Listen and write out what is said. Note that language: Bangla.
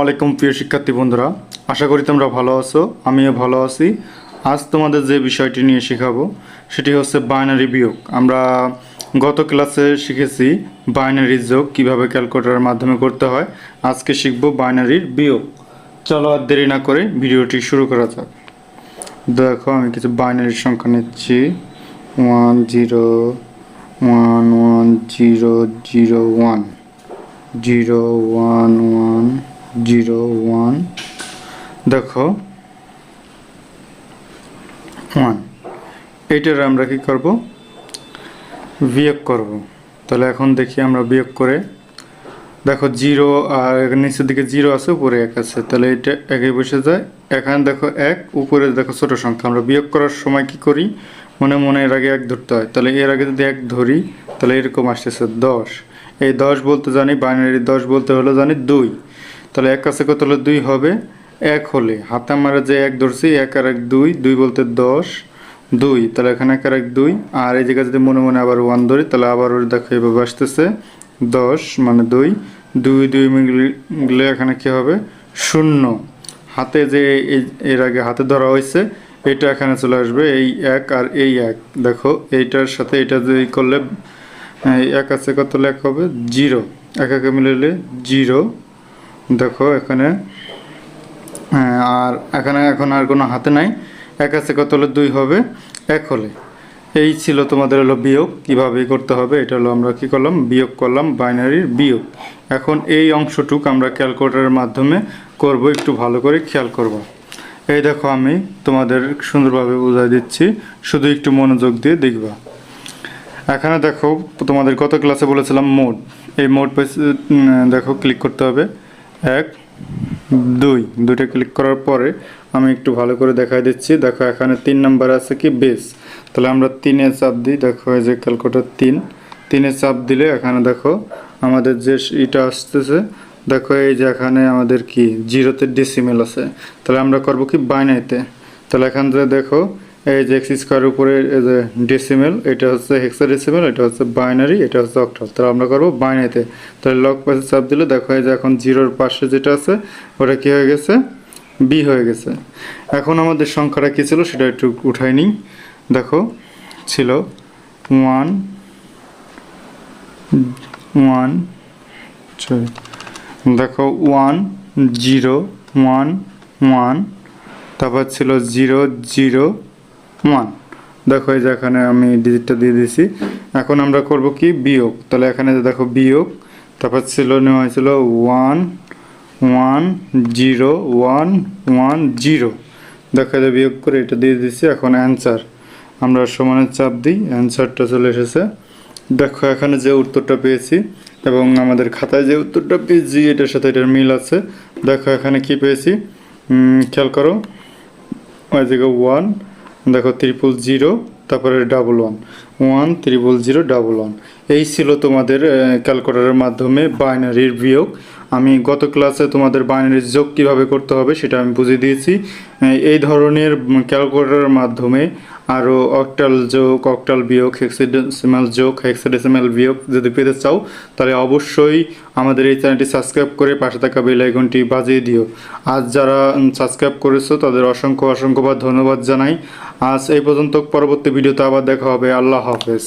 আলাইকুম প্রিয় শিক্ষার্থী বন্ধুরা, আশা করি তোমরা ভালো আছো। আমিও ভালো আছি। আজ তোমাদের যে বিষয়টি নিয়ে শেখাবো সেটি হচ্ছে বাইনারি বিয়োগ। আমরা গত ক্লাসে শিখেছি বাইনারি যোগ কিভাবে ক্যালকুলেটরের মাধ্যমে করতে হয়। আজকে শিখব বাইনারির বিয়োগ। চলো আর দেরি না করে ভিডিওটি শুরু করা যাক। দেখো, আমি কিছু বাইনারির সংখ্যা নিচ্ছি 1011001 01101 দেখো 1, এইটার আমরা কি করব, বিয়োগ করব। তাহলে এখন দেখি আমরা বিয়োগ করে দেখো 0 আর নিচের দিকে 0 আছে, উপরে 1 আছে, তাহলে এটা একে বসে যায়। এখানে দেখো 1, উপরে দেখো ছোট সংখ্যা। আমরা বিয়োগ করার সময় কি করি, মনে মনে এর আগে 1 ধরতে হয়। তাহলে এর আগে যদি 1 ধরি তাহলে এরকম আসতেছে 10। এই 10 বলতে জানি, বাইনারি 10 বলতে হলো জানি 2। তাহলে 1 কাছে কত হলে 2 হবে, 1 হলে হাতে আমরা যে 1 ধরছি, 1 আর 1 2, 2 বলতে 10, 2। তাহলে এখানে 1 আর 1 2, আর এই জায়গায় যদি মনে মনে আবার 1 ধরি তাহলে আবার ওর দেখো এভাবে আসতেছে 10 মানে 2 2 2 মিলে এখানে কি হবে 0। হাতে যে এর আগে হাতে ধরা হয়েছে এটা এখানে চলে আসবে, এই 1 আর এই 1। দেখো এইটার সাথে এটা যে করলে 1 আছে কত লেখ হবে 0, 1 একে মিলালে 0। দেখো এখানে আর এখানে এখন আর কোনো হাতে নাই, 1 আছে কত হলে 2 হবে 1 হলে। এই ছিল তোমাদের হলো বিয়োগ, কিভাবে করতে হবে। এটা হলো আমরা কি করলাম, বিয়োগ করলাম, বাইনারির বিয়োগ। এখন এই অংশটুক আমরা ক্যালকুলেটরের মাধ্যমে করব, একটু ভালো করে খেয়াল করব। এই দেখো আমি তোমাদের সুন্দরভাবে বুঝাই দিচ্ছি, শুধু একটু মনোযোগ দিয়ে দেখবা। এখানে দেখো তোমাদের কত ক্লাসে বলেছিলাম মোড, এই মোড দেখো ক্লিক করতে হবে 1 2, দুইটা ক্লিক করার পরে আমি একটু ভালো করে দেখাই দিচ্ছি। দেখো এখানে 3 নাম্বার আছে কি বেস, তাহলে আমরা 3-এ চাপ দিই। দেখো এই যে ক্যালকুলেটর 3-এ চাপ দিলে এখানে দেখো আমাদের যে এটা আসতেছে, দেখো এই যে এখানে আমাদের কি 0-তে ডেসিমেল আছে। তাহলে আমরা করব কি বাইনারিতে। তাহলে এখান থেকে দেখো এই যে x স্কয়ারের উপরে এই যে ডেসিমেল, এটা হচ্ছে হেক্সাডেসিমেল, এটা হচ্ছে বাইনারি, এটা হচ্ছে অক্টাল। তাহলে আমরা করব বাইনারিতে। তাহলে লক পাশে চাপ দিলে দেখো এই যে এখন 0-এর পাশে যেটা আছে ওটা কি হয়ে গেছে, b হয়ে গেছে। এখন আমাদের সংখ্যাটা কি ছিল সেটা একটু উঠাই নিই। দেখো ছিল 1 1 দেখো 1 0 1 1, তারপর ছিল 0 0 1। দেখো এই যে এখানে আমি ডিজিটটা দিয়ে দিয়েছি। এখন আমরা করব কি বিয়োগ। তাহলে এখানে দেখো বিয়োগ, তারপর ছিল নেওয়া হয়েছিল 1 1 0 1 1 0। দেখো যে বিয়োগ করে এটা দিয়ে দিচ্ছি। এখন অ্যান্সার আমরা সমানের চাপ দিই, অ্যান্সারটা চলে এসেছে। দেখো এখানে যে উত্তরটা পেয়েছি এবং আমাদের খাতায় যে উত্তরটা পেয়েছি এটার সাথে এটার মিল আছে। দেখো এখানে কি পেয়েছি খেয়াল করো, ওই জায়গায় 1, দেখো 000, তারপরে 11 1 000 11। এই ছিল তোমাদের ক্যালকুলেটরের মাধ্যমে বাইনারির বিয়োগ। আমি গত ক্লাসে তোমাদের বাইনারির যোগ কীভাবে করতে হবে সেটা আমি বুঝিয়ে দিয়েছি। এই ধরনের ক্যালকুলেটরের মাধ্যমে আরও অক্টাল যোগ, অক্টাল বিয়োগ, হেক্সাডেসিমাল যোগ, হেক্সাডেসিমাল বিয়োগ যদি পেতে চাও তাহলে অবশ্যই আমাদের এই চ্যানেলটি সাবস্ক্রাইব করে পাশে থাকা বেল আইকনটি বাজিয়ে দিও। আজ যারা সাবস্ক্রাইব করেছো তাদের অসংখ্য অসংখ্যবার ধন্যবাদ জানাই। আজ এই পর্যন্ত, পরবর্তী ভিডিওতে আবার দেখা হবে। আল্লাহ হাফেজ।